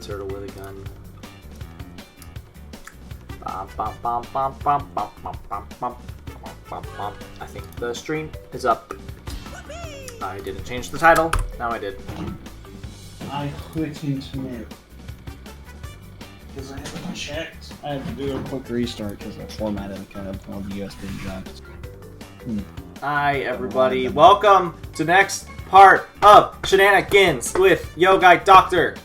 turtle with a gun. I think the stream is up. I didn't change the title. Now I did. I quit into mute. Because I haven't checked. I had to do a quick restart because I formatted all the USB drives. Hi everybody, welcome to the next part of Shenanigans with Yo Guy Doctor.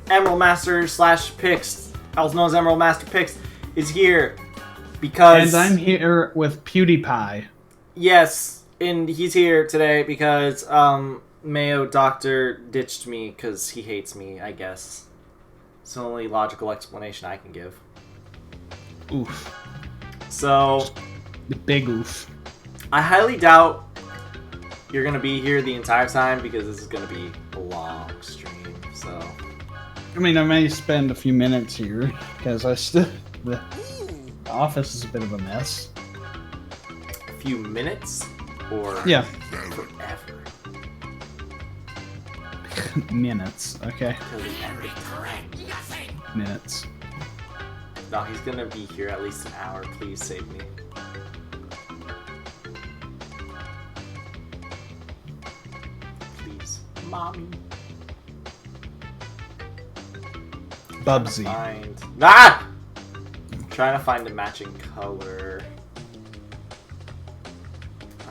Emerald Master / Pix, also known as Emerald Master Pix, is here because... And I'm here with PewDiePie. Yes, and he's here today because Mayo Doctor ditched me because he hates me, I guess. It's the only logical explanation I can give. Oof. So... The big oof. I highly doubt you're going to be here the entire time because this is going to be a long stream, so... I mean, I may spend a few minutes here because the office is a bit of a mess. A few minutes? Or yeah, forever? Minutes, okay. Minutes. No, he's gonna be here at least an hour. Please save me. Please. Mommy. Bubsy. Trying to find a matching color.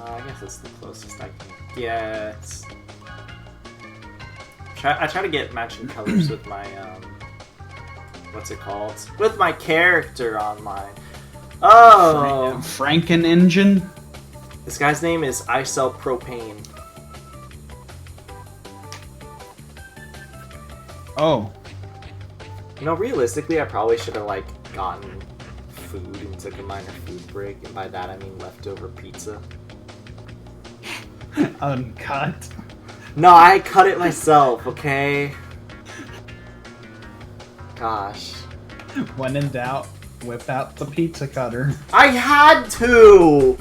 I guess that's the closest I can get. I try to get matching colors with my what's it called? With my character on mine. Oh, Franken Engine. This guy's name is I Sell Propane. Oh. You know, realistically, I probably should have, like, gotten food and took a minor food break, and by that I mean leftover pizza. Uncut. No, I cut it myself, okay? Gosh. When in doubt, whip out the pizza cutter. I had to!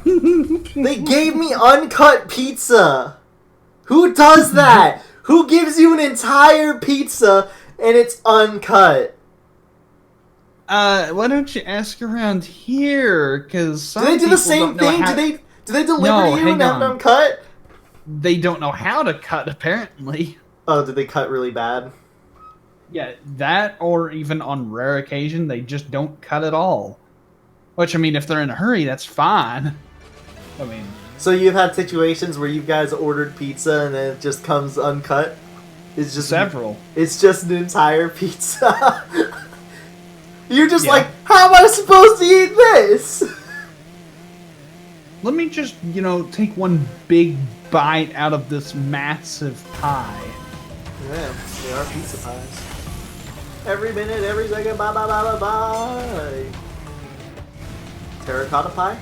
They gave me uncut pizza! Who does that? Who gives you an entire pizza and it's uncut? Why don't you ask around here? Because do they do the same thing? Do they deliver to you and have them cut? They don't know how to cut, apparently. Oh, did they cut really bad? Yeah, that, or even on rare occasion, they just don't cut at all. Which, I mean, if they're in a hurry, that's fine. I mean... So you've had situations where you guys ordered pizza and then it just comes uncut? It's just several. It's just an entire pizza. You're just like, how am I supposed to eat this? Let me just, you know, take one big bite out of this massive pie. Yeah, they are pizza pies. Every minute, every second, bye bye bye bye bye. Terracotta pie?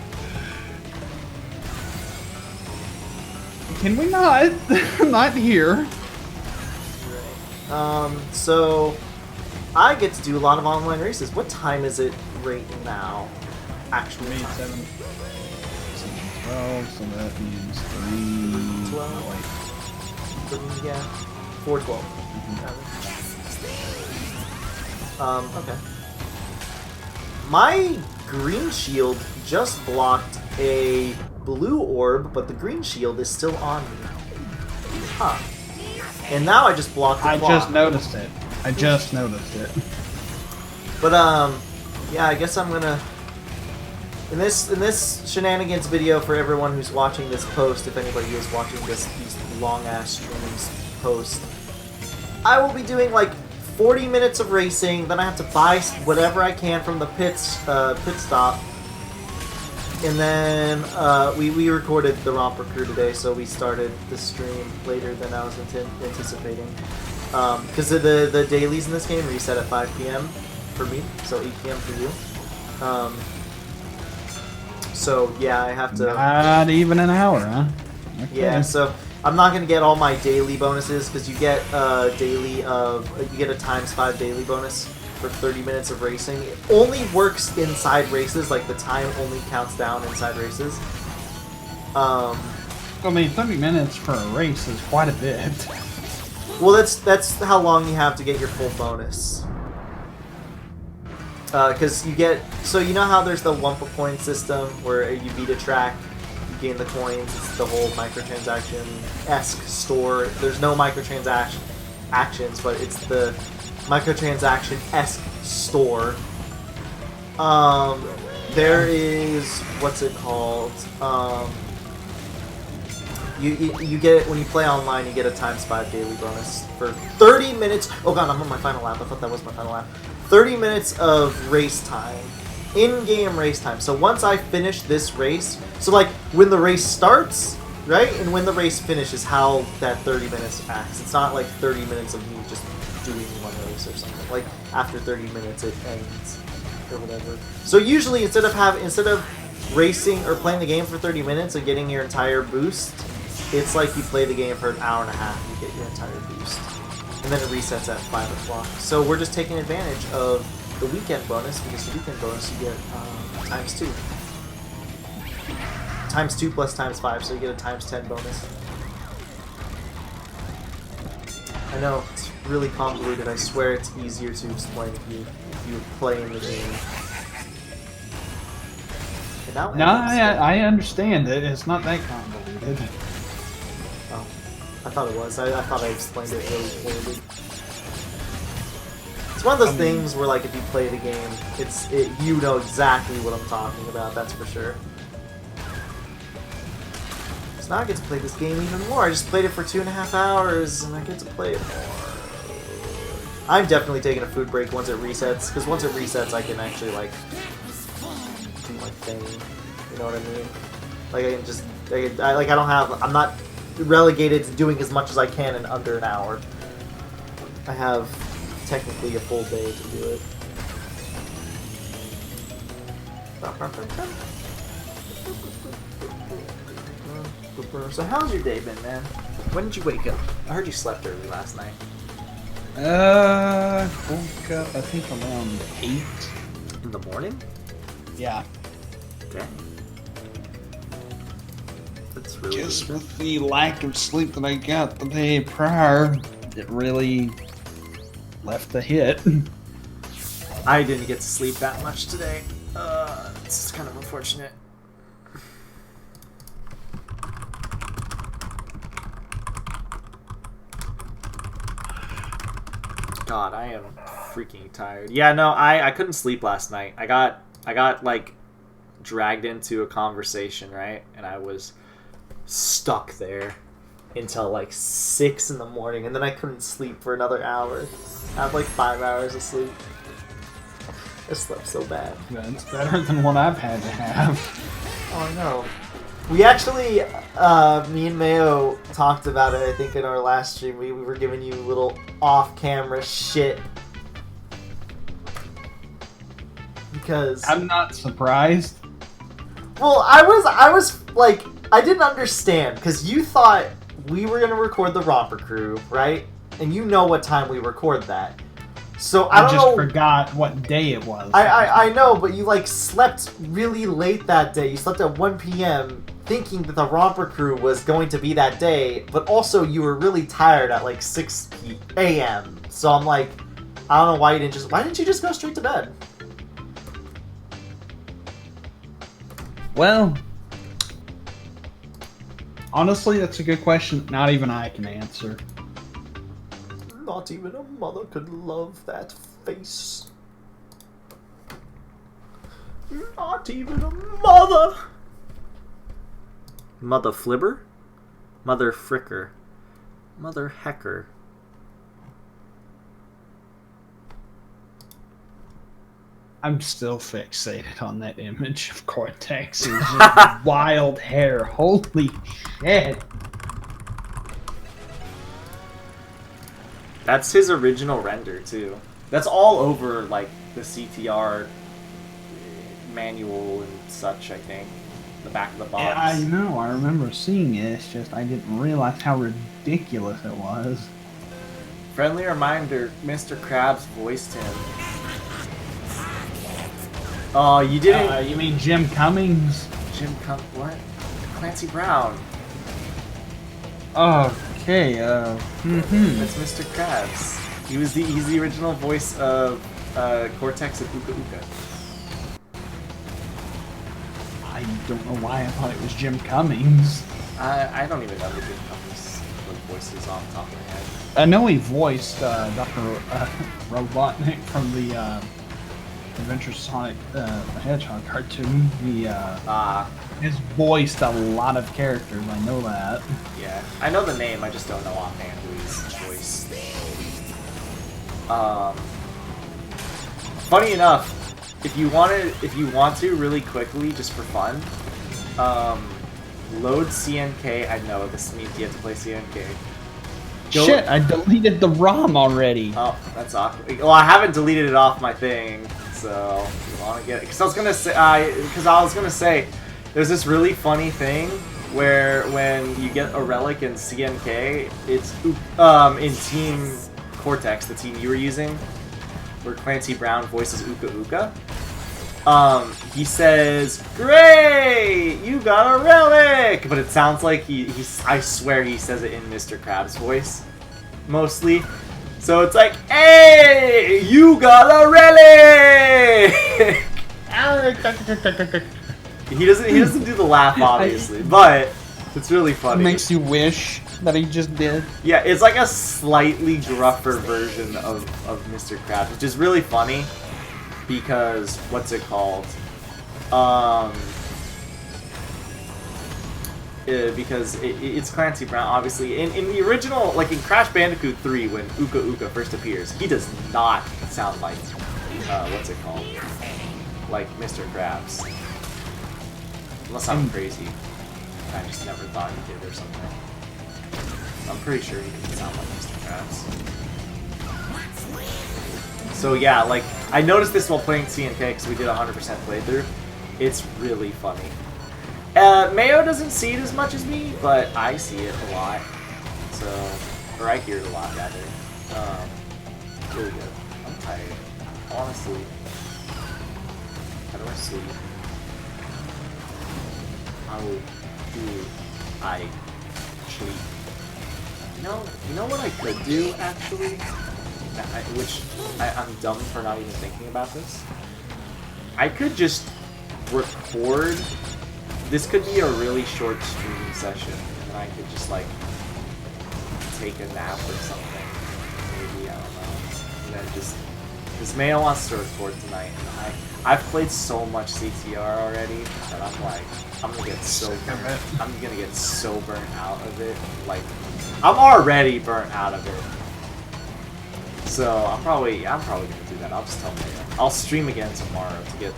Can we not? Not here. So I get to do a lot of online races. What time is it right now? Actually, 7, 12, so that means 3:12. Yeah, 4:12. Okay. My green shield just blocked a blue orb, but the green shield is still on me. Huh. And now I just blocked the clock. I just noticed it. But yeah, I guess I'm gonna in this Shenanigans video for everyone who's watching this post, if anybody is watching these long ass streams post, I will be doing like 40 minutes of racing, then I have to buy whatever I can from the pit stop. And then we recorded the Romper Crew today, so we started the stream later than I was anticipating. Because the dailies in this game reset at 5 p.m. for me, so 8 p.m. for you. So yeah, I have to... Not even an hour, huh? Okay. Yeah, so I'm not going to get all my daily bonuses, because you get you get a ×5 daily bonus for 30 minutes of racing. It only works inside races, like the time only counts down inside races. I mean, 30 minutes for a race is quite a bit. Well, that's how long you have to get your full bonus. Because you get... So you know how there's the wumpa coin system where you beat a track, you gain the coins, it's the whole microtransaction-esque store. There's no actions, but it's the microtransaction-esque store. There is... What's it called? You get it when you play online. You get a ×5 daily bonus for 30 minutes. Oh god, I'm on my final lap. I thought that was my final lap. 30 minutes of race time, in-game race time. So once I finish this race, so like when the race starts, right, and when the race finishes, how that 30 minutes acts. It's not like 30 minutes of me just doing one race or something. Like after 30 minutes, it ends or whatever. So usually instead of racing or playing the game for 30 minutes and getting your entire boost, it's like you play the game for an hour and a half and you get your entire boost. And then it resets at 5 o'clock. So we're just taking advantage of the weekend bonus, because the weekend bonus you get ×2. ×2 plus ×5, so you get a ×10 bonus. I know, it's really convoluted. I swear it's easier to explain if you play in the game. No, I understand it. It's not that convoluted. Oh, I thought it was. I thought I explained it really clearly. It's one of those things where, like, if you play the game, you know exactly what I'm talking about. That's for sure. So now I get to play this game even more. I just played it for 2.5 hours, and I get to play it more. I'm definitely taking a food break once it resets, because once it resets, I can actually, like, do my thing. You know what I mean? Like, I can just, I'm not relegated to doing as much as I can in under an hour. I have technically a full day to do it. So how's your day been, man? When did you wake up? I heard you slept early last night. Woke up I think around 8 in the morning. Yeah. Okay. That's really just good. With the lack of sleep that I got the day prior, it really left a hit. I didn't get to sleep that much today. This is kind of unfortunate. God, I am freaking tired. Yeah, no, I couldn't sleep last night. I got like dragged into a conversation, right? And I was stuck there until like 6 in the morning, and then I couldn't sleep for another hour. I had like 5 hours of sleep. I slept so bad. That's better than what I've had to have. Oh no. We actually, me and Mayo talked about it, I think, in our last stream. We were giving you little off-camera shit. Because... I'm not surprised. Well, I was like, I didn't understand, because you thought we were going to record the Romper Crew, right? And you know what time we record that. So I don't know. I just forgot what day it was. I know, but you like slept really late that day. You slept at 1 p.m. thinking that the Romper Crew was going to be that day, but also you were really tired at like 6 a.m. So I'm like, I don't know why didn't you just go straight to bed? Well, honestly, that's a good question. Not even I can answer. Not even a mother could love that face. Not even a mother. Mother Flibber? Mother Fricker? Mother Hecker? I'm still fixated on that image of Cortex's just wild hair. Holy shit. That's his original render, too. That's all over, like, the CTR manual and such, I think. The back of the box. Yeah, I know. I remember seeing it. It's just I didn't realize how ridiculous it was. Friendly reminder, Mr. Krabs voiced him. Oh, you didn't... you mean Jim Cummings? What? Clancy Brown. Oh, Okay, That's Mr. Krabs. He's the original voice of Cortex and Uka Uka. I don't know why I thought it was Jim Cummings. I don't even know who Jim Cummings' voices off the top of my head. I know he voiced Dr. Robotnik from the Adventure Sonic the Hedgehog cartoon. He has voiced a lot of characters, I know that. Yeah, I know the name, I just don't know offhand who he's voiced. Funny enough, if you want to really quickly, just for fun, load CNK. I know this means you have to play CNK. Shit, I deleted the ROM already. Oh, that's awkward. Well, I haven't deleted it off my thing, so you want to get it? Because I was gonna say, there's this really funny thing where when you get a relic in CNK, it's in Team Cortex, the team you were using, where Clancy Brown voices Uka Uka. He says, "Great, you got a relic!" But it sounds like I swear he says it in Mr. Krabs' voice, mostly. So it's like, "Hey, you got a relic!" He doesn't do the laugh, obviously, but it's really funny. It makes you wish that he just did. Yeah, it's like a slightly gruffer version of Mr. Krabs, which is really funny. Because what's it called? Because it's Clancy Brown, obviously. In the original, like in Crash Bandicoot 3, when Uka Uka first appears, he does not sound like what's it called? Like Mr. Krabs. Unless I'm crazy. I just never thought he did or something. I'm pretty sure he didn't sound like Mr. Krabs. So yeah, like, I noticed this while playing CNK because we did a 100% playthrough. It's really funny. Mayo doesn't see it as much as me, but I see it a lot. So, or I hear it a lot, rather. Really good. I'm tired. Honestly. How do I sleep? How do I sleep? You know what I could do, actually? I'm dumb for not even thinking about this. I could just record. This could be a really short streaming session, and I could just like take a nap or something. Maybe, I don't know. And then just, because Mayo wants to record tonight, and I've played so much CTR already that I'm like, I'm gonna get so burnt out of it. Like, I'm already burnt out of it. So I'm probably gonna do that. I'll just tell Mayo. I'll stream again tomorrow to get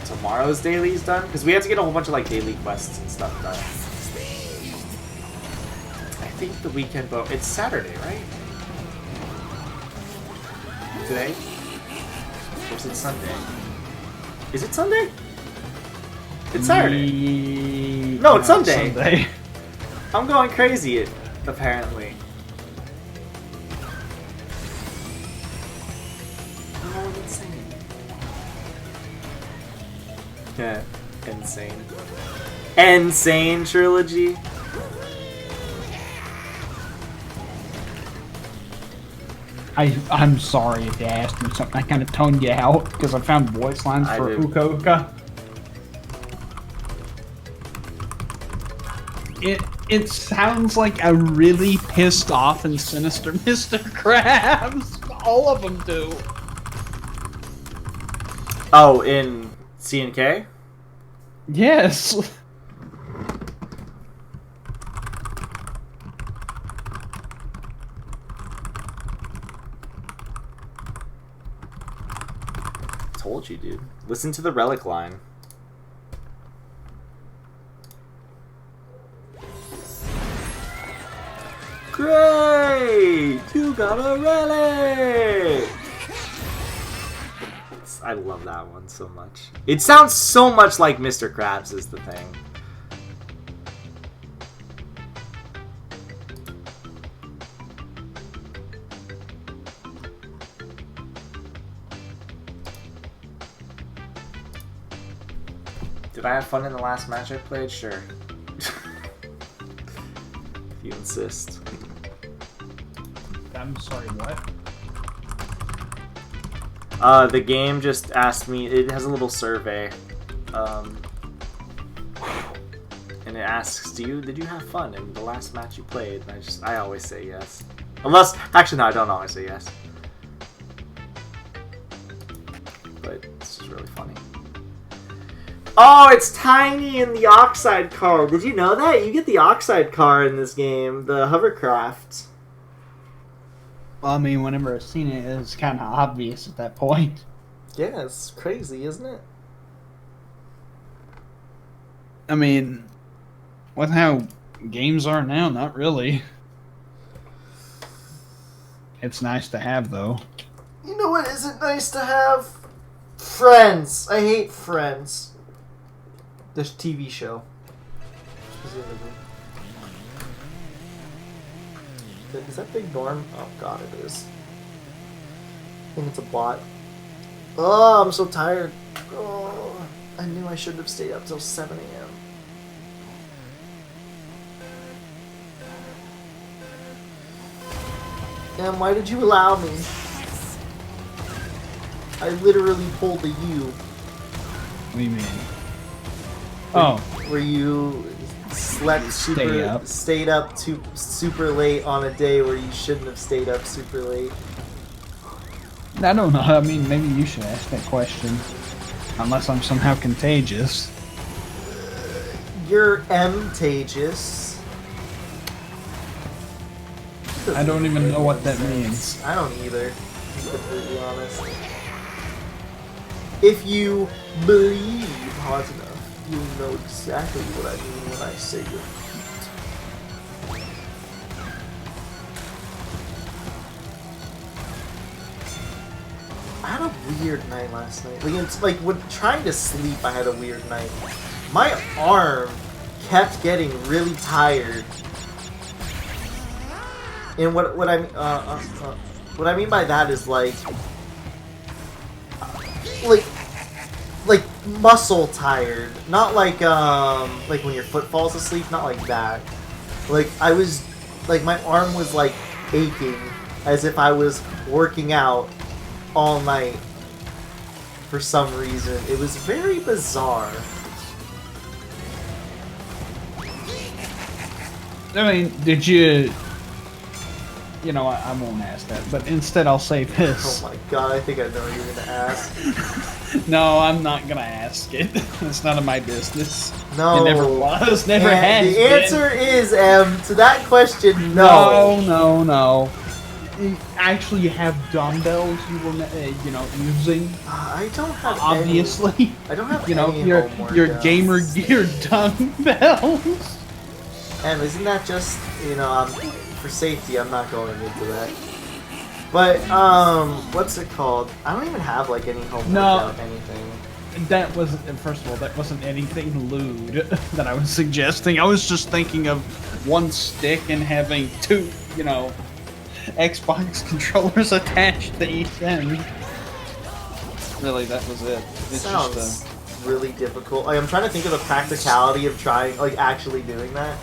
tomorrow's dailies done, because we have to get a whole bunch of like daily quests and stuff done. I think the weekend boat. It's Saturday, right? Today? Or is it Sunday? Is it Sunday? It's Saturday. No, it's Sunday. Sunday. I'm going crazy, apparently. Yeah, insane. Insane trilogy. I'm sorry if you asked me something. I kind of toned you out because I found voice lines for Uka Uka. It sounds like a really pissed off and sinister Mr. Krabs. All of them do. Oh, in CNK? Yes. Told you, dude. Listen to the relic line. Great! You got a relic! I love that one so much. It sounds so much like Mr. Krabs is the thing. Did I have fun in the last match I played? Sure. If you insist. I'm sorry, what? The game just asked me. It has a little survey, and it asks, did you have fun in the last match you played? And I always say yes. Unless, actually, no, I don't always say yes. But this is really funny. Oh, it's Tiny in the Oxide car. Did you know that? You get the Oxide car in this game, the hovercraft. Well, I mean, whenever I've seen it, it's kind of obvious at that point. Yeah, it's crazy, isn't it? I mean, with how games are now, not really. It's nice to have, though. You know what isn't nice to have? Friends. I hate Friends. This TV show. Specifically. Is that Big Norm? Oh god, it is. I think it's a bot. Oh, I'm so tired. Oh, I knew I shouldn't have stayed up till 7 a.m. Damn, why did you allow me? I literally pulled the U. What do you mean? Where you slept stayed up super late on a day where you shouldn't have stayed up super late. I don't know. I mean, maybe you should ask that question. Unless I'm somehow contagious. You're M-tagious. I don't even know what that means. I don't either, to be completely honest. If you believe hard enough, you'll know exactly what I mean when I say your feet. I had a weird night last night. Like, it's like when trying to sleep, I had a weird night. My arm kept getting really tired. And what I mean by that is like muscle tired, not like when your foot falls asleep, not like that. Like I was, like my arm was like aching as if I was working out all night for some reason. It was very bizarre. I mean, did you... You know, I won't ask that, but instead I'll say this. Oh my god, I think I know what you're gonna ask. No, I'm not gonna ask it. It's none of my business. No. It never was, never has The been. answer is, M, to that question, no. No. Actually, you have dumbbells you were, using. I don't have obviously. Any, I don't have any your gamer gear dumbbells. And isn't that just, for safety, I'm not going into that. But, what's it called? I don't even have, like, any home workout, anything. That wasn't, first of all, that wasn't anything lewd that I was suggesting. I was just thinking of one stick and having two, Xbox controllers attached to each end. Really, that was it. It sounds really difficult. Like, I'm trying to think of the practicality of trying, like, actually doing that.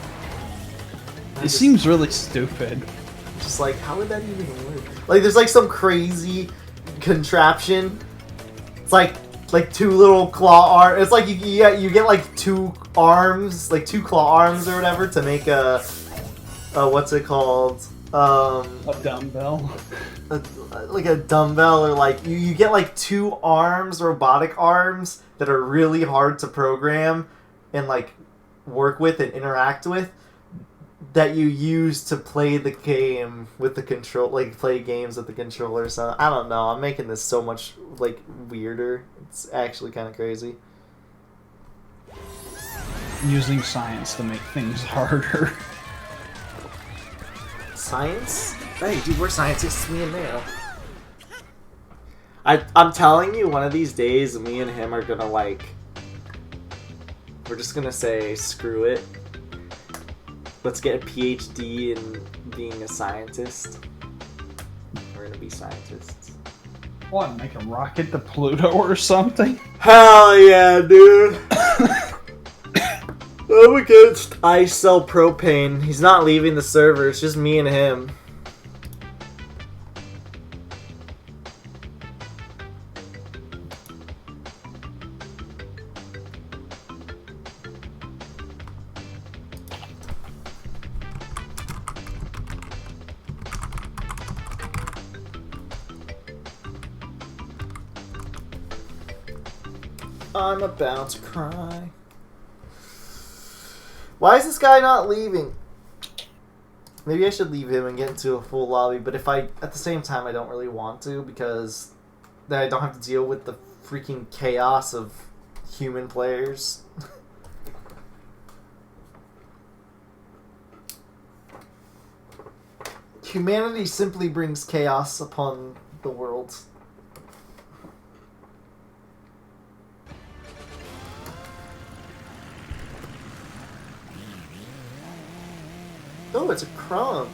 It seems really stupid. Just like, how would that even work? Like, there's like some crazy contraption. It's like two little claw arms. It's like you get like two arms, like two claw arms or whatever to make a what's it called? A dumbbell. Like a dumbbell, or like you get like two arms, robotic arms that are really hard to program and like work with and interact with, that you use to play the game with the control, like play games with the controller. So I don't know. I'm making this so much like weirder. It's actually kind of crazy. Using science to make things harder. Science? Hey, dude, we're scientists, me and Mayo. I'm telling you, one of these days, me and him are gonna like. We're just gonna say screw it. Let's get a PhD in being a scientist. We're gonna be scientists. What, make a rocket to Pluto or something? Hell yeah, dude! I'm against iCell Propane. He's not leaving the server, it's just me and him. I'm about to cry. Why is this guy not leaving? Maybe I should leave him and get into a full lobby, but if I, at the same time, I don't really want to, because then I don't have to deal with the freaking chaos of human players. Humanity simply brings chaos upon the world. Oh, it's a crumb.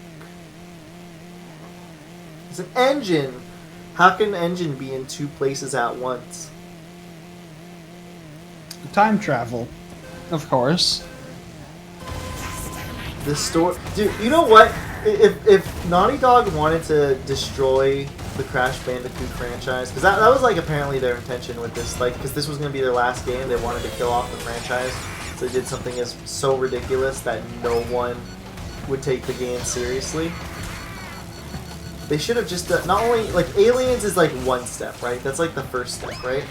It's an engine. How can an engine be in two places at once? Time travel, of course. The story, dude. You know what? If Naughty Dog wanted to destroy the Crash Bandicoot franchise, because that was like apparently their intention with this, like, because this was going to be their last game, they wanted to kill off the franchise, so they did something as so ridiculous that no one would take the game seriously. They should have just not only, like, Aliens is like one step, right? That's like the first step, right?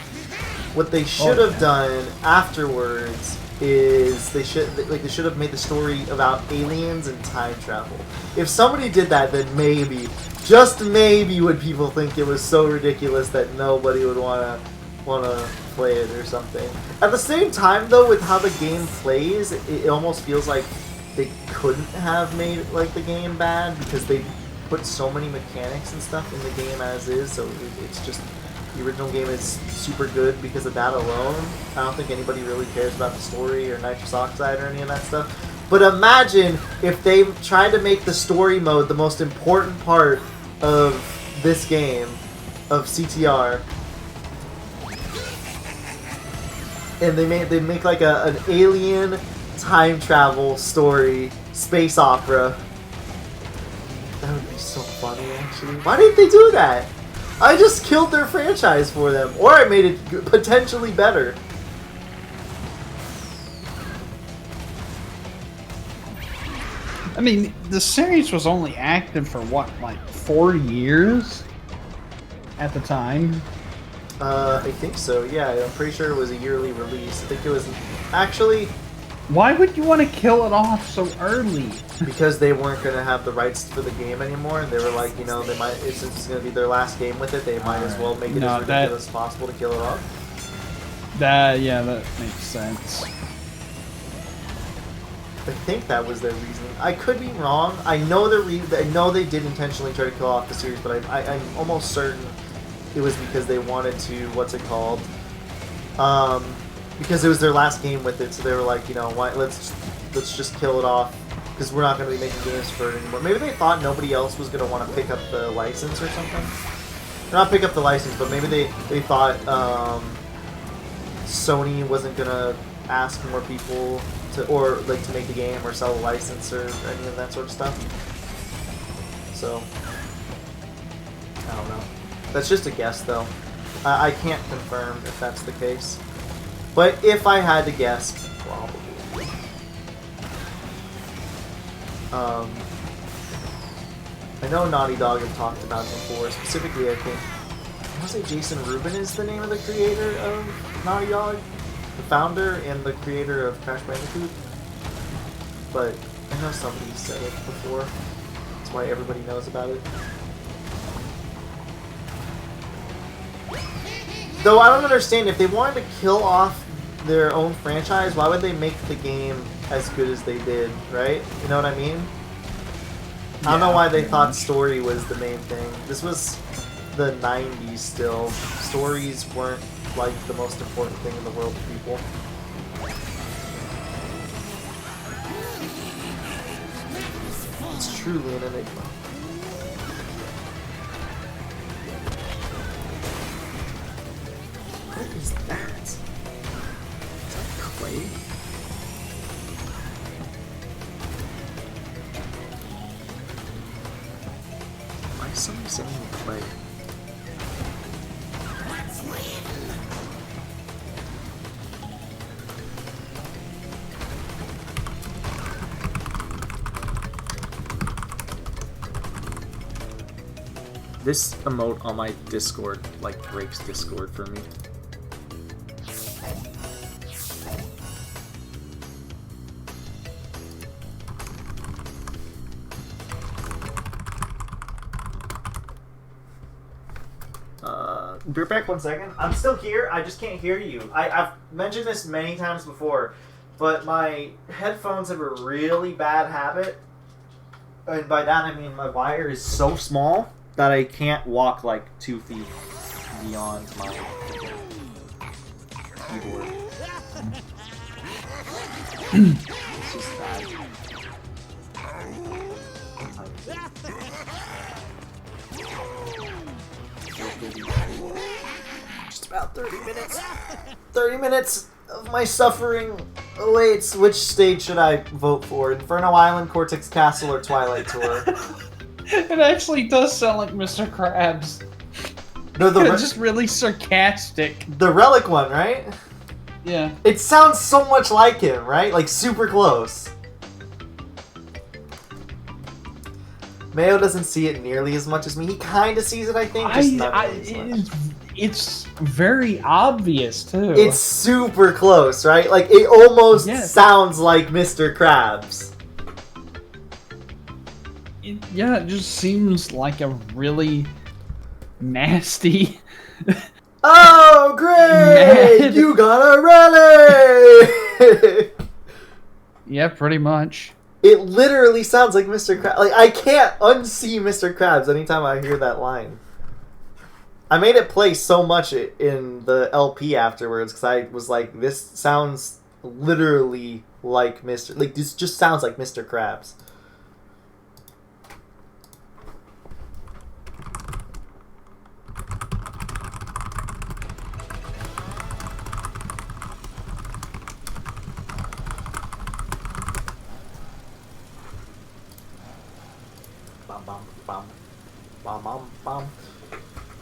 What they should have done afterwards is they should have made the story about aliens and time travel. If somebody did that, then maybe, just maybe, would people think it was so ridiculous that nobody would wanna play it or something. At the same time, though, with how the game plays, it almost feels like they couldn't have made like the game bad because they put so many mechanics and stuff in the game as is, so it's just, the original game is super good because of that alone. I don't think anybody really cares about the story or nitrous oxide or any of that stuff. But imagine if they tried to make the story mode the most important part of this game, of CTR, and they make like an alien time travel story, space opera. That would be so funny, actually. Why didn't they do that? I just killed their franchise for them, or I made it potentially better. I mean, the series was only active for what, like 4 years at the time? I think so, yeah. I'm pretty sure it was a yearly release. I think it was actually... Why would you want to kill it off so early? Because they weren't going to have the rights for the game anymore. They were like, you know, they might, since it's going to be their last game with it, they might as well make it as ridiculous as possible to kill it off. Yeah, that makes sense. I think that was their reasoning. I could be wrong. I know I know they did intentionally try to kill off the series, but I'm almost certain it was because they wanted to, what's it called? Because it was their last game with it, so they were like, you know, why, let's just kill it off, because we're not going to be making games for it anymore. Maybe they thought nobody else was going to want to pick up the license or something. Or not pick up the license, but maybe they thought Sony wasn't going to ask more people to, or like, to make the game or sell a license or any of that sort of stuff. So, I don't know. That's just a guess, though. I can't confirm if that's the case. But if I had to guess, probably. I know Naughty Dog have talked about it before. Specifically, I think, I want to say Jason Rubin is the name of the creator of Naughty Dog, the founder and the creator of Crash Bandicoot. But I know somebody said it before. That's why everybody knows about it. Though I don't understand, if they wanted to kill off their own franchise, why would they make the game as good as they did, right? You know what I mean? I don't know why they thought story was the main thing. This was the 90s still. Stories weren't like the most important thing in the world to people. It's truly an enigma. What is that? Is that clay? Why is somebody saying clay? This emote on my Discord, like, breaks Discord for me. Be back 1 second. I'm still here. I just can't hear you. I've mentioned this many times before, but my headphones have a really bad habit. And by that I mean my wire is so small that I can't walk like 2 feet beyond my keyboard. It's just bad. Just about 30 minutes. 30 minutes of my suffering awaits. Which stage should I vote for? Inferno Island, Cortex Castle, or Twilight Tour? It actually does sound like Mr. Krabs. No, It's just really sarcastic. the Relic one, right? Yeah. It sounds so much like him, right? Like super close. Mayo doesn't see it nearly as much as me. He kind of sees it, I think. Just not nearly as much. It's very obvious too. It's super close, right? Like it almost sounds like Mr. Krabs. It just seems like a really nasty. Oh, great! Mad. You got a relic! Yeah, pretty much. It literally sounds like Mr. Krabs. Like, I can't unsee Mr. Krabs anytime I hear that line. I made it play so much in the LP afterwards because I was like, this sounds literally like Mr. Like, this just sounds like Mr. Krabs. Bum bum bum bum bum bum.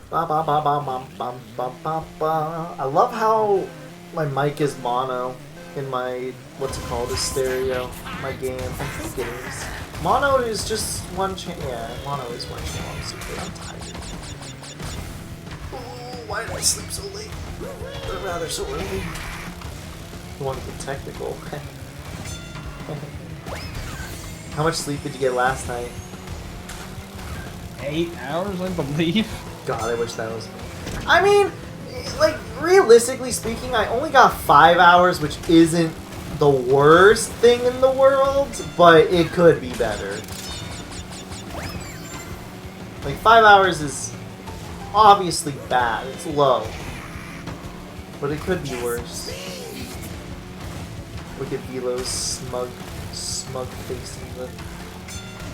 Ba, ba, ba, ba, bum, bum, bum, bum, bum. I love how my mic is mono in my, what's it called, a stereo, my game. I think it is. Mono is just one channel. Yeah, mono is one channel. I'm super tired. Oh, why did I sleep so late? Or rather, so early. I want to get technical. How much sleep did you get last night? 8 hours, I believe. God, I wish that was me. I mean, like, realistically speaking, I only got 5 hours, which isn't the worst thing in the world, but it could be better. Like, 5 hours is obviously bad. It's low. But it could be worse. Look at Velo's smug face in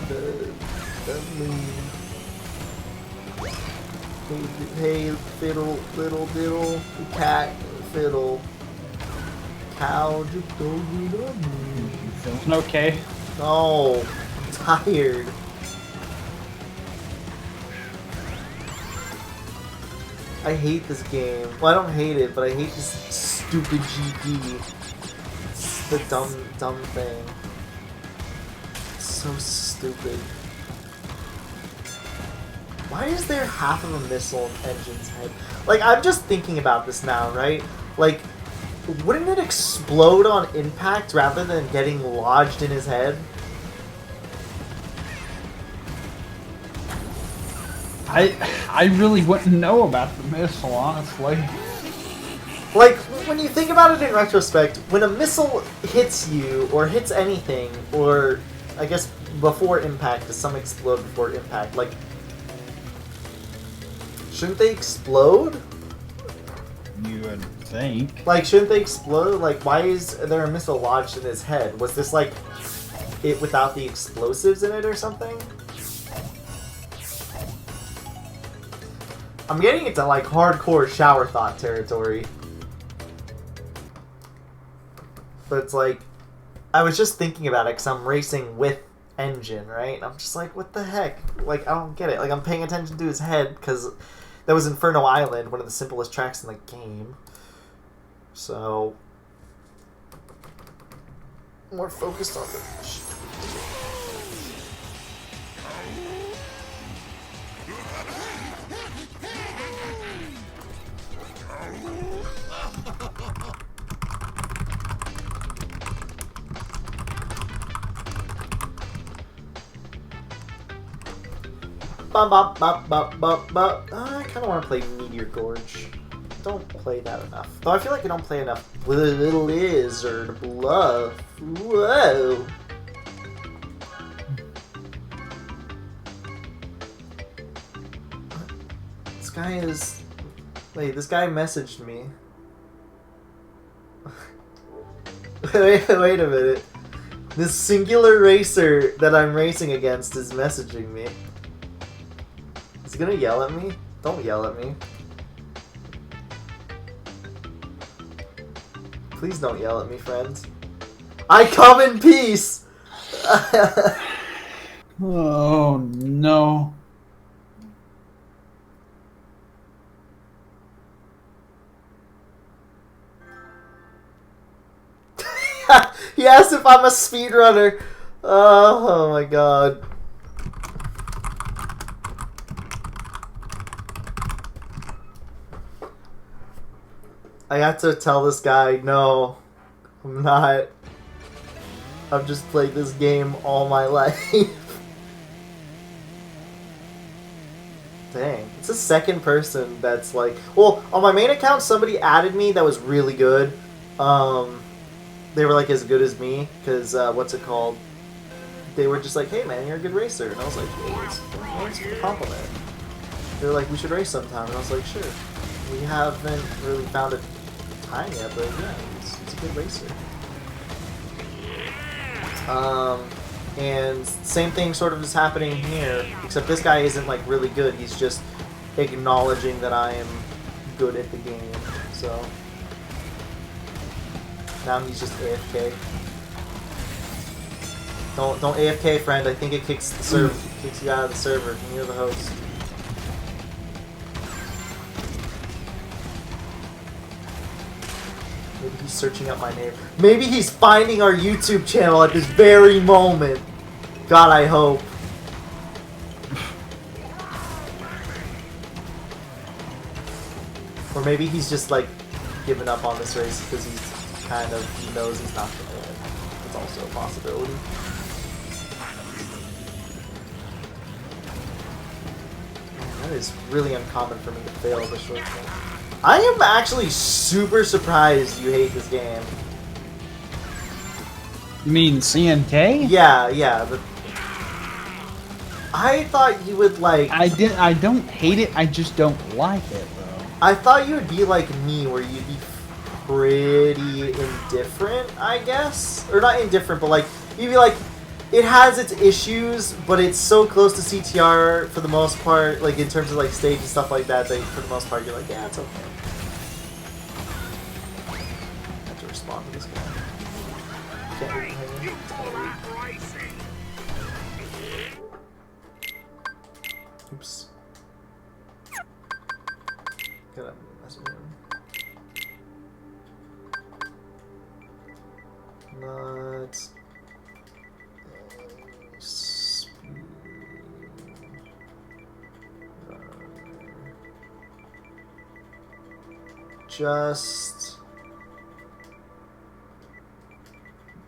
the moon. Hey, fiddle, little diddle, cat, fiddle, cow, just go get on me. You feeling okay? No, I'm tired. I hate this game. Well, I don't hate it, but I hate this stupid GP. It's the dumb thing. It's so stupid. Why is there half of a missile in Engine's head? Like, I'm just thinking about this now, right? Like, wouldn't it explode on impact rather than getting lodged in his head? I really wouldn't know about the missile, honestly. Like, when you think about it in retrospect, when a missile hits you, or hits anything, or, I guess, before impact, because some explode before impact, like, shouldn't they explode? You would think. Like, shouldn't they explode? Like, why is there a missile lodged in his head? Was this, like, it without the explosives in it or something? I'm getting into, like, hardcore shower thought territory. But it's like, I was just thinking about it because I'm racing with Engine, right? And I'm just like, what the heck? Like, I don't get it. Like, I'm paying attention to his head because that was Inferno Island, one of the simplest tracks in the game. So, more focused on the... Bum, bum, bum, bum, bum, bum. I kind of want to play Meteor Gorge. Don't play that enough. Though I feel like I don't play enough Lizard Bluff. Whoa. This guy is... Wait, this guy messaged me. Wait a minute. This singular racer that I'm racing against is messaging me. Is he gonna yell at me? Don't yell at me. Please don't yell at me, friends. I come in peace! Oh, no. He asked if I'm a speedrunner. Oh my god. I had to tell this guy, no, I'm not. I've just played this game all my life. Dang. It's the second person that's like... Well, on my main account, somebody added me that was really good. They were like as good as me, because, what's it called? They were just like, hey man, you're a good racer. And I was like, hey, thanks for the compliment. They were like, we should race sometime. And I was like, sure. We haven't really found a time yet, but yeah, it's a good racer. And same thing sort of is happening here, except this guy isn't like really good. He's just acknowledging that I am good at the game. So now he's just AFK. Don't AFK, friend. I think it kicks the server, kicks you out of the server, and you're the host. Maybe he's searching up my name. Maybe he's finding our YouTube channel at this very moment. God, I hope. Or maybe he's just like giving up on this race because he knows he's not gonna win. It's also a possibility. Man, that is really uncommon for me to fail this short game. I am actually super surprised you hate this game. You mean CNK? Yeah. I thought you would like... I don't hate it, I just don't like it, bro. I thought you would be like me, where you'd be pretty indifferent, I guess? Or not indifferent, but like, you'd be like, it has its issues, but it's so close to CTR for the most part, like in terms of like stage and stuff like that, that for the most part you're like, yeah, it's okay. I have to respond to this guy. Can't leave him hanging. Oops. Gotta mess with him. Not... Just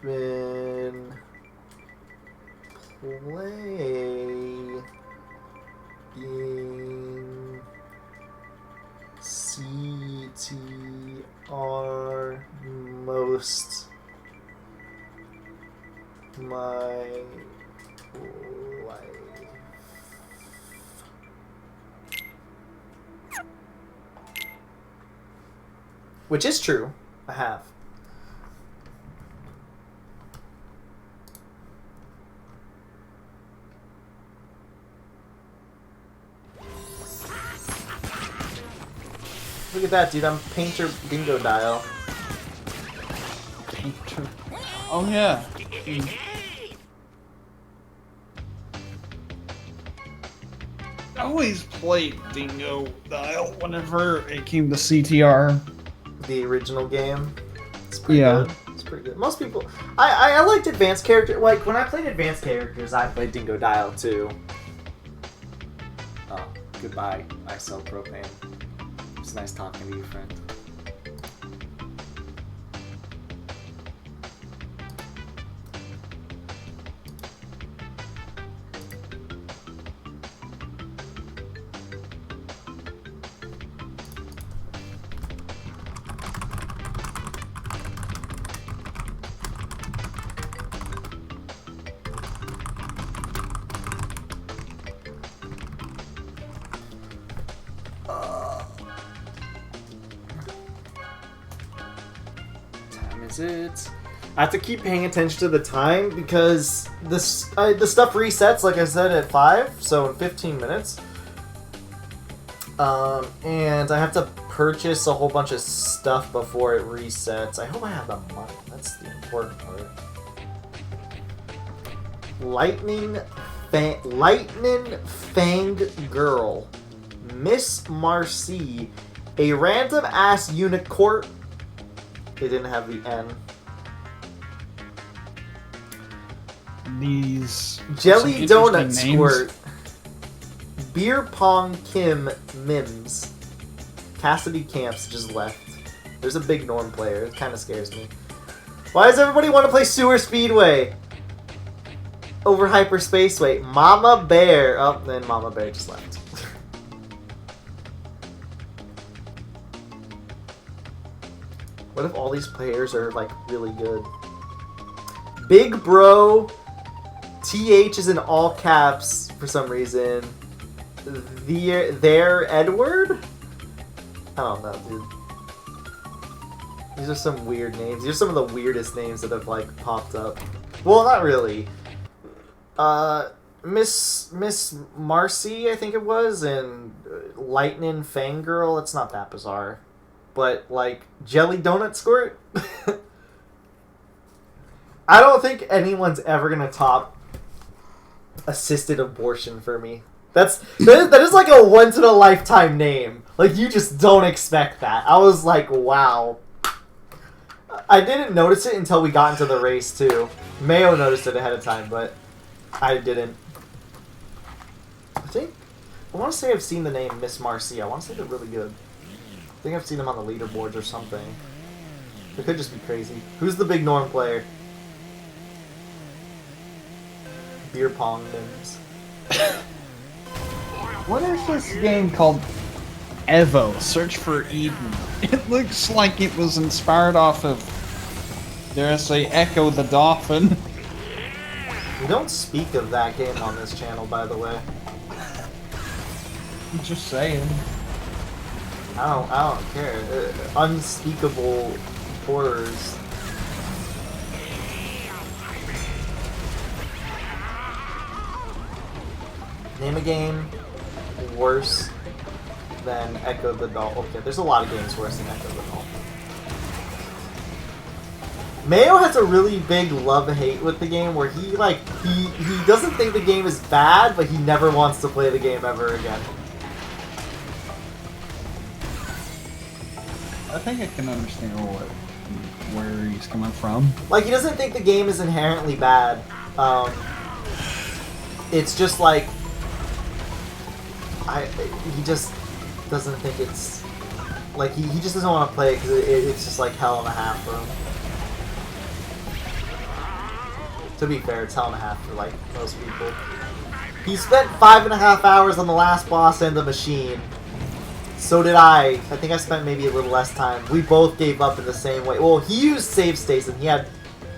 been playing CTR most my life. Which is true. I have. Look at that, dude. I'm Painter Dingo Dial. Painter. Oh, yeah. I always played Dingo Dial whenever it came to CTR. The original game. It's pretty Yeah. good. It's pretty good. Most people... I liked advanced character... Like, when I played advanced characters, I played Dingo Dial, too. Oh, goodbye. I sell propane. It's nice talking to you, friend. is it? I have to keep paying attention to the time because the stuff resets, like I said, at 5, so in 15 minutes. And I have to purchase a whole bunch of stuff before it resets. I hope I have the money. That's the important part. Lightning Fang Girl. Miss Marcy. A random ass unicorn. It didn't have the N. These Jelly Donut Squirt. Beer Pong Kim Mims. Cassidy Camps just left. There's a big Norm player. It kind of scares me. Why does everybody want to play Sewer Speedway over Hyper Spaceway? Mama Bear. Oh, then Mama Bear just left. What if all these players are like really good? Big Bro. TH is in all caps for some reason. There Edward? I don't know, dude. These are some weird names. These are some of the weirdest names that have like popped up. Well, not really. Miss Marcy, I think it was, and Lightning Fangirl. It's not that bizarre, but like Jelly Donut Squirt. I don't think anyone's ever gonna top assisted abortion for me. That is like a once in a lifetime name. Like you just don't expect that. I was like, wow. I didn't notice it until we got into the race too. Mayo noticed it ahead of time, but I didn't. I want to say I've seen the name Miss Marcy. I want to say they're really good. I think I've seen them on the leaderboards or something. It could just be crazy. Who's the big Norm player? Beer Pong Mims. What is this game called? Evo, Search for Eden. It looks like it was inspired off of, dare I say, Echo the Dolphin. We don't speak of that game on this channel, by the way. I'm just saying. I don't care. Unspeakable horrors. Name a game worse than Echo the Dolphin. Okay, there's a lot of games worse than Echo the Dolphin. Mayo has a really big love-hate with the game where he doesn't think the game is bad, but he never wants to play the game ever again. I think I can understand where he's coming from. Like, he doesn't think the game is inherently bad. It's just like he just doesn't think it's like he just doesn't want to play it because it's just like hell and a half for him. To be fair, it's hell and a half for like most people. He spent 5.5 hours on the last boss and the machine. So did I. I think I spent maybe a little less time. We both gave up in the same way. Well, he used save states and he had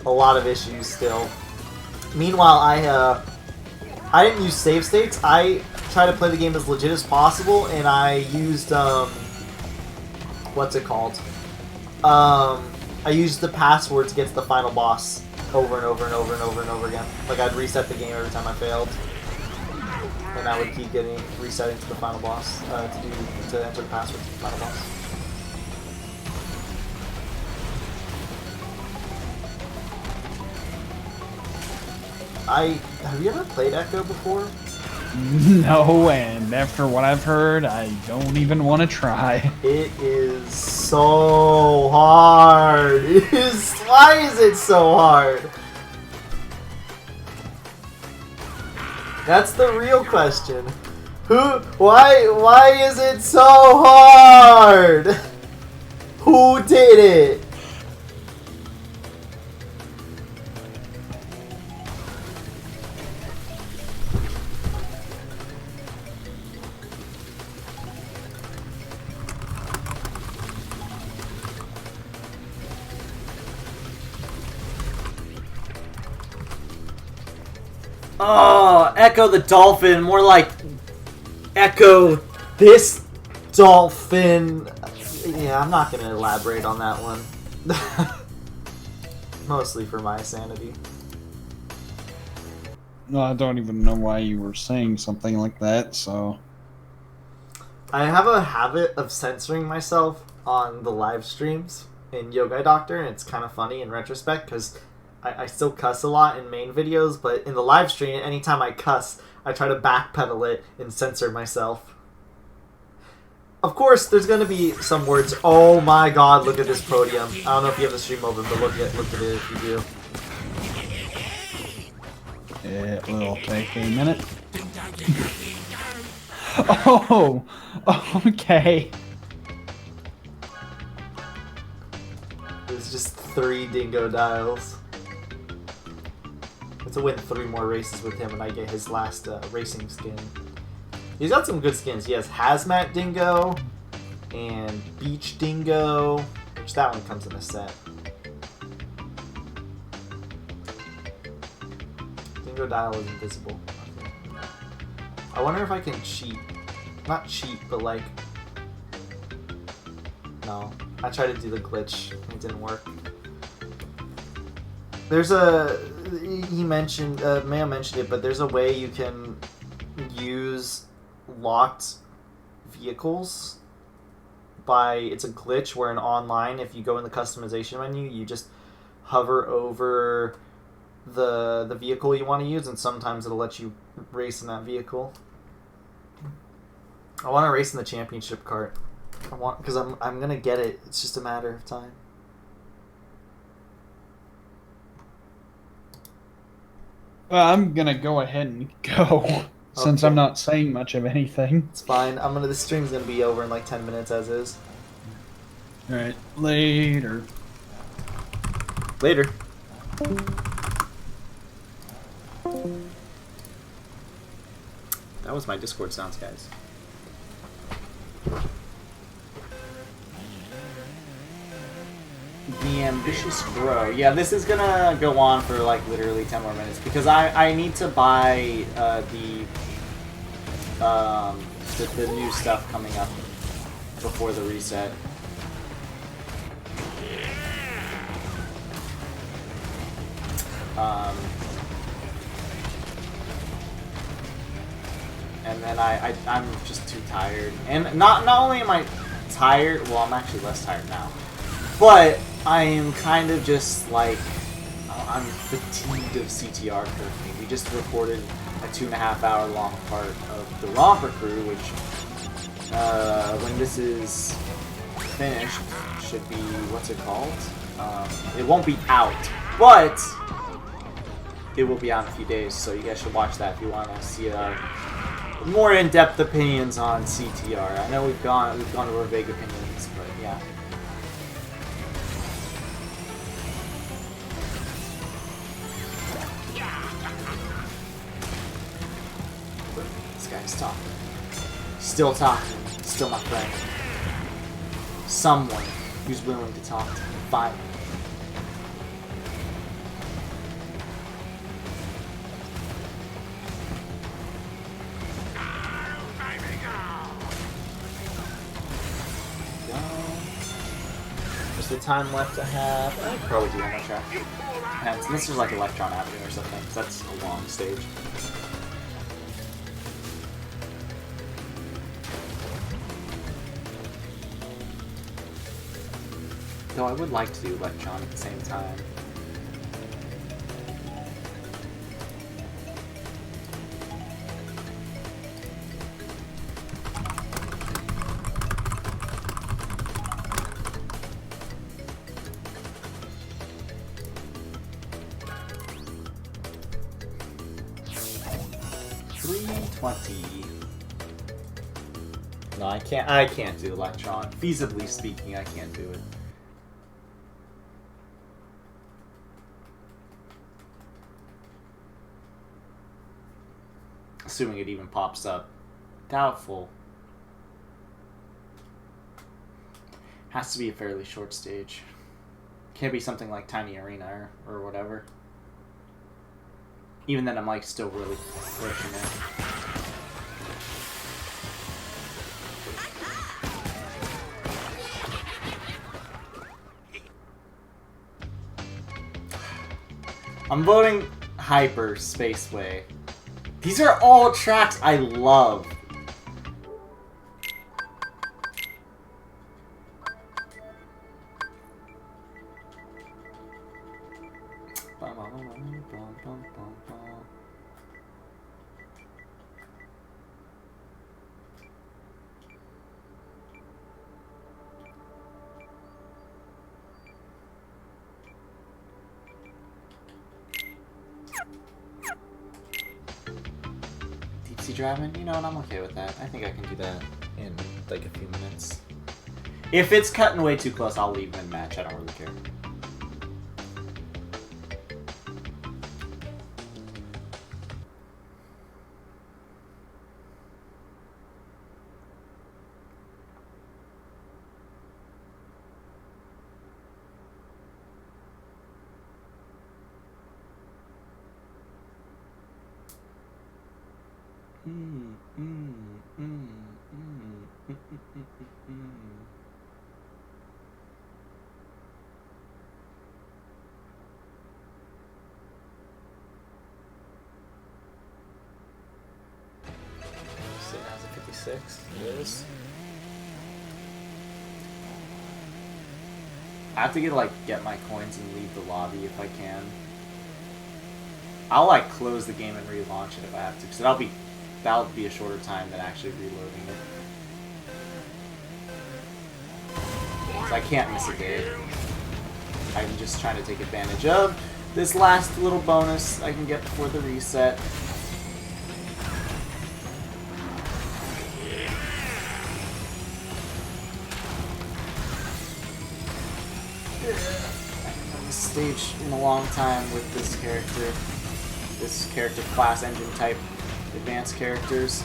a lot of issues still. Meanwhile, I didn't use save states. I tried to play the game as legit as possible, and I used what's it called? I used the password to get to the final boss over and over and over and over and over again. Like I'd reset the game every time I failed, and I would keep resetting to the final boss to enter the password to the final boss. Have you ever played Echo before? No, and after what I've heard, I don't even want to try. It is so hard. Why is it so hard? That's the real question. Why is it so hard? Who did it? Oh, Echo the Dolphin. More like Echo this Dolphin. Yeah, I'm not going to elaborate on that one. Mostly for my sanity. No, I don't even know why you were saying something like that, so... I have a habit of censoring myself on the live streams in Yogai Doctor, and it's kind of funny in retrospect, because I still cuss a lot in main videos, but in the live stream, anytime I cuss, I try to backpedal it and censor myself. Of course, there's going to be some words. Oh my god, look at this podium. I don't know if you have the stream open, but look at it if you do. It will take a minute. Oh! Okay. There's just 3 dingo dials. I have to win 3 more races with him and I get his last racing skin. He's got some good skins. He has Hazmat Dingo and Beach Dingo, which that one comes in a set. Dingo dial is invisible. Okay. I wonder if I can cheat. Not cheat, but like... No. I tried to do the glitch. It didn't work. There's a... He mentioned... Mayo mentioned it, but there's a way you can use locked vehicles by... It's a glitch where in online, if you go in the customization menu, you just hover over the vehicle you want to use, and sometimes it'll let you race in that vehicle. I want to race in the championship cart. Because I'm gonna get it. It's just a matter of time. Well, I'm gonna go ahead and go since Okay. I'm not saying much of anything. It's fine. The stream's gonna be over in like 10 minutes as is. All right, later. Later. That was my Discord sounds, guys. The Ambitious Bro. Yeah, this is gonna go on for like literally 10 more minutes because I need to buy the new stuff coming up before the reset. And then I'm just too tired. And not only am I tired, well, I'm actually less tired now. But I am kind of just like, I'm fatigued of CTR currently. We just recorded a 2.5 hour long part of the Romper Crew, which, when this is finished, should be, what's it called? It won't be out, but it will be out in a few days, so you guys should watch that if you want to see more in-depth opinions on CTR. I know we've gone over vague opinions, but yeah. This guy's talking. Still talking. Still my friend. Someone who's willing to talk to me. Finally. The time left I have. I could probably do one more track. And this is like Electron Avenue or something, because that's a long stage. Though I would like to do Electron at the same time. No, I can't do Electron. Feasibly speaking, I can't do it. Assuming it even pops up. Doubtful. Has to be a fairly short stage. Can't be something like Tiny Arena or whatever. Even then, I'm like still really pushing it. I'm voting Hyper Spaceway. These are all tracks I love. Deep sea driving? You know what? I'm okay with that. I think I can do that in like a few minutes. If it's cutting way too close, I'll leave mid-match. I don't really care. So now's a 56. It is. I have to get my coins and leave the lobby if I can. I'll like close the game and relaunch it if I have to, because that'll be a shorter time than actually reloading it. So I can't miss a day. I'm just trying to take advantage of this last little bonus I can get before the reset. Stage in a long time with this character class engine type advanced characters.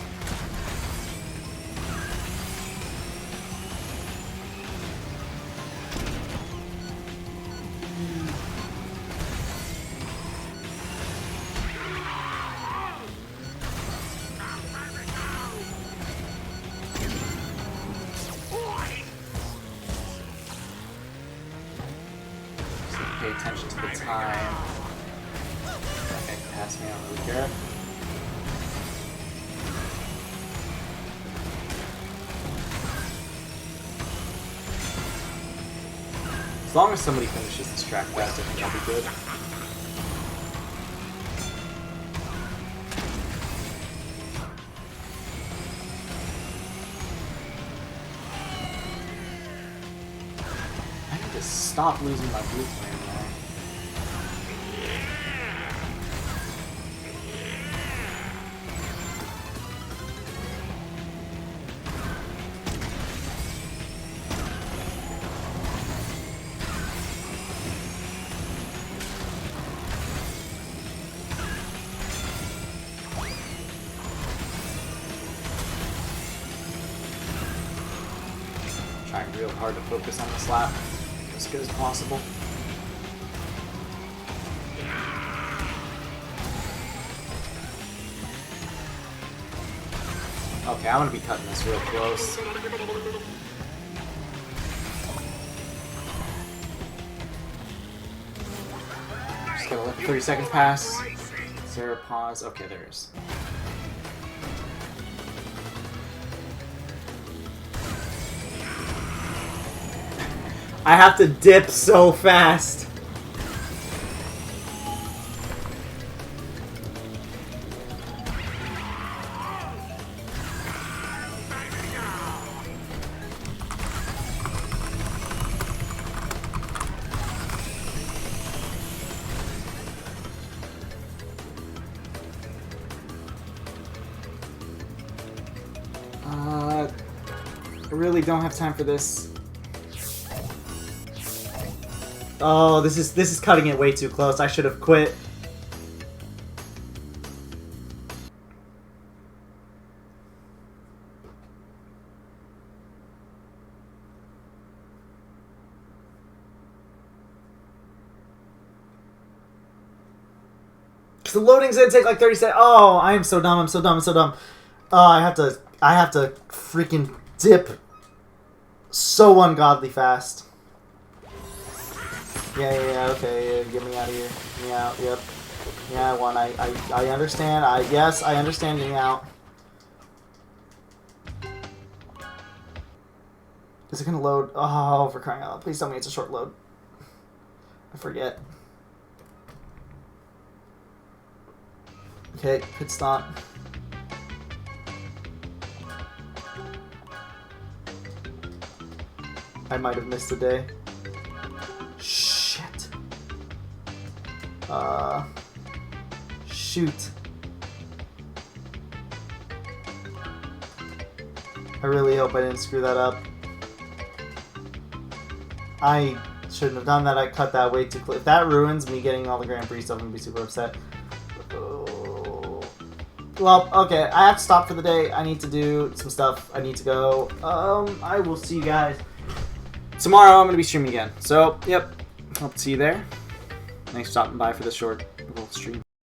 Pay attention to the time. Okay, pass me, I don't really care. As long as somebody finishes this track fast, I think that'll be good. I need to stop losing my blue flame. Trying real hard to focus on this lap as good as possible. Okay, I'm gonna be cutting this real close. Just gotta let the 30 seconds pass. Is there a pause? Okay, there is. I have to dip so fast. I really don't have time for this. Oh, this is cutting it way too close. I should have quit. Cause the loading's gonna take like 30 seconds. Oh, I am so dumb. I'm so dumb. I'm so dumb. Oh, I have to freaking dip so ungodly fast. Yeah, okay, get me out of here. Get me out, yep. Yeah, I won. I understand. Yes, I understand getting out. Is it gonna load? Oh, for crying out loud. Please tell me it's a short load. I forget. Okay, pit stop. I might have missed a day. Shit. Shoot. I really hope I didn't screw that up. I shouldn't have done that. I cut that way too close. If that ruins me getting all the Grand Prix stuff, I'm gonna be super upset. Oh. Well, okay. I have to stop for the day. I need to do some stuff. I need to go. I will see you guys tomorrow. I'm gonna be streaming again. So, yep. Hope to see you there. Thanks for stopping by for this short little stream.